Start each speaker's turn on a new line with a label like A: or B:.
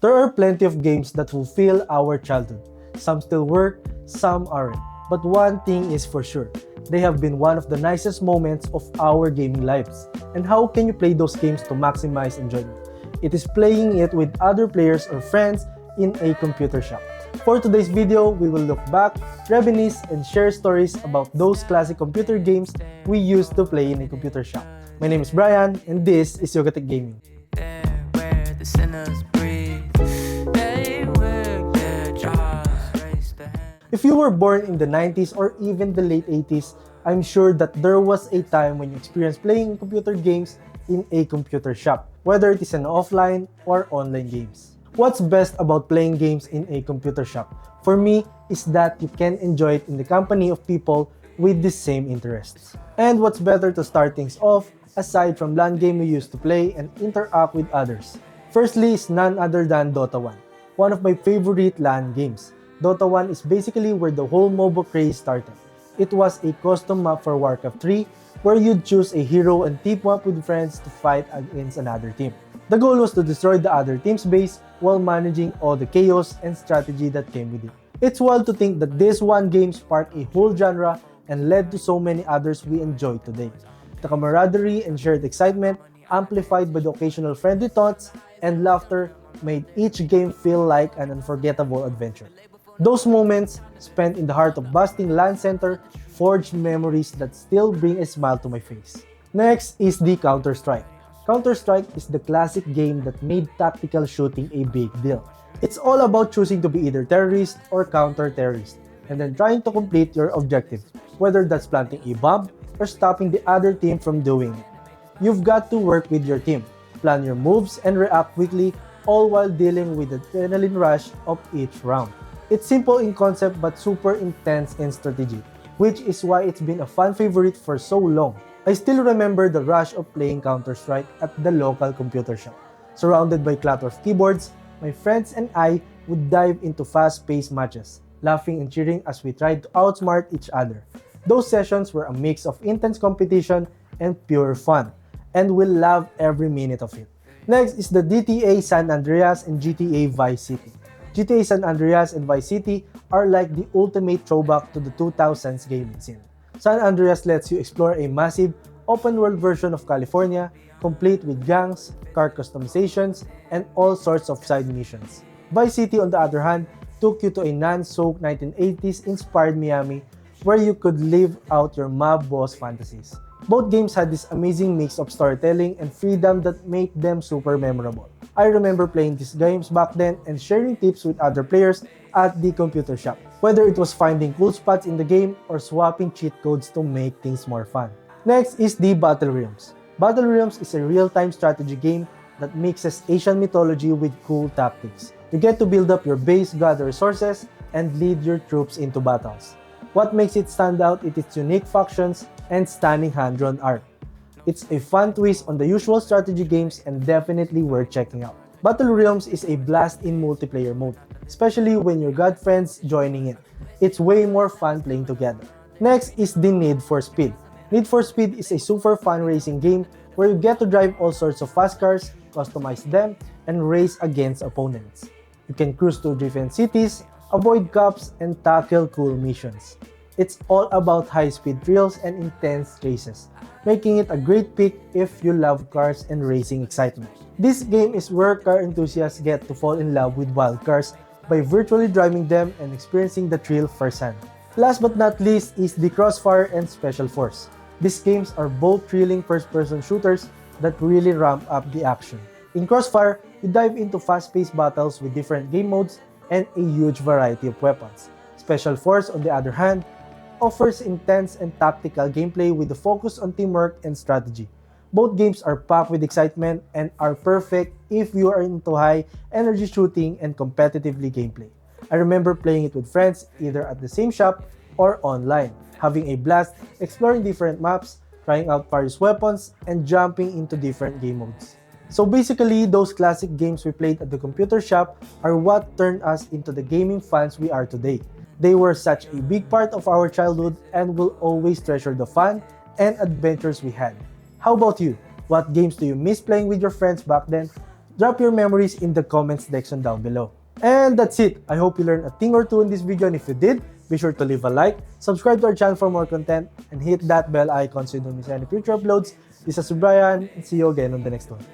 A: There are plenty of games that fulfill our childhood. Some still work, some aren't. But one thing is for sure, they have been one of the nicest moments of our gaming lives. And how can you play those games to maximize enjoyment? It is playing it with other players or friends in a computer shop. For today's video, we will look back, reminisce, and share stories about those classic computer games we used to play in a computer shop. My name is Brian, and this is Yogatech Gaming. If you were born in the 90s or even the late 80s, I'm sure that there was a time when you experienced playing computer games in a computer shop, whether it is an offline or online games. What's best about playing games in a computer shop, for me, is that you can enjoy it in the company of people with the same interests. And what's better to start things off, aside from LAN game we used to play and interact with others. Firstly is none other than Dota 1, one of my favorite LAN games. Dota 1 is basically where the whole MOBA craze started. It was a custom map for Warcraft 3 where you'd choose a hero and team up with friends to fight against another team. The goal was to destroy the other team's base while managing all the chaos and strategy that came with it. It's wild to think that this one game sparked a whole genre and led to so many others we enjoy today. The camaraderie and shared excitement, amplified by the occasional friendly taunts and laughter, made each game feel like an unforgettable adventure. Those moments, spent in the heart of bustling LAN center, forged memories that still bring a smile to my face. Next is the Counter-Strike. Counter-Strike is the classic game that made tactical shooting a big deal. It's all about choosing to be either terrorist or counter-terrorist, and then trying to complete your objective, whether that's planting a bomb or stopping the other team from doing it. You've got to work with your team, plan your moves, and react quickly, all while dealing with the adrenaline rush of each round. It's simple in concept but super intense in strategy, which is why it's been a fan favorite for so long. I still remember the rush of playing Counter-Strike at the local computer shop. Surrounded by clatter of keyboards, my friends and I would dive into fast-paced matches, laughing and cheering as we tried to outsmart each other. Those sessions were a mix of intense competition and pure fun, and we'll love every minute of it. Next is the GTA San Andreas and GTA Vice City. GTA San Andreas and Vice City are like the ultimate throwback to the 2000s gaming scene. San Andreas lets you explore a massive, open-world version of California, complete with gangs, car customizations, and all sorts of side missions. Vice City, on the other hand, took you to a non-soaked 1980s-inspired Miami where you could live out your mob boss fantasies. Both games had this amazing mix of storytelling and freedom that made them super memorable. I remember playing these games back then and sharing tips with other players at the computer shop, whether it was finding cool spots in the game or swapping cheat codes to make things more fun. Next is the Battle Realms. Battle Realms is a real-time strategy game that mixes Asian mythology with cool tactics. You get to build up your base, gather resources, and lead your troops into battles. What makes it stand out is its unique factions and stunning hand-drawn art. It's a fun twist on the usual strategy games and definitely worth checking out. Battle Realms is a blast in multiplayer mode, especially when you've got friends joining it. It's way more fun playing together. Next is the Need for Speed. Need for Speed is a super fun racing game where you get to drive all sorts of fast cars, customize them, and race against opponents. You can cruise to different cities, avoid cops, and tackle cool missions. It's all about high-speed thrills and intense chases, making it a great pick if you love cars and racing excitement. This game is where car enthusiasts get to fall in love with wild cars by virtually driving them and experiencing the thrill firsthand. Last but not least is the Crossfire and Special Force. These games are both thrilling first-person shooters that really ramp up the action. In Crossfire, you dive into fast-paced battles with different game modes and a huge variety of weapons. Special Force, on the other hand, offers intense and tactical gameplay with a focus on teamwork and strategy. Both games are packed with excitement and are perfect if you are into high-energy shooting and competitively gameplay. I remember playing it with friends either at the same shop or online, having a blast exploring different maps, trying out various weapons, and jumping into different game modes. So basically, those classic games we played at the computer shop are what turned us into the gaming fans we are today. They were such a big part of our childhood and will always treasure the fun and adventures we had. How about you? What games do you miss playing with your friends back then? Drop your memories in the comments section down below. And that's it. I hope you learned a thing or two in this video, and if you did, be sure to leave a like, subscribe to our channel for more content, and hit that bell icon so you don't miss any future uploads. This is Brian, and see you again on the next one.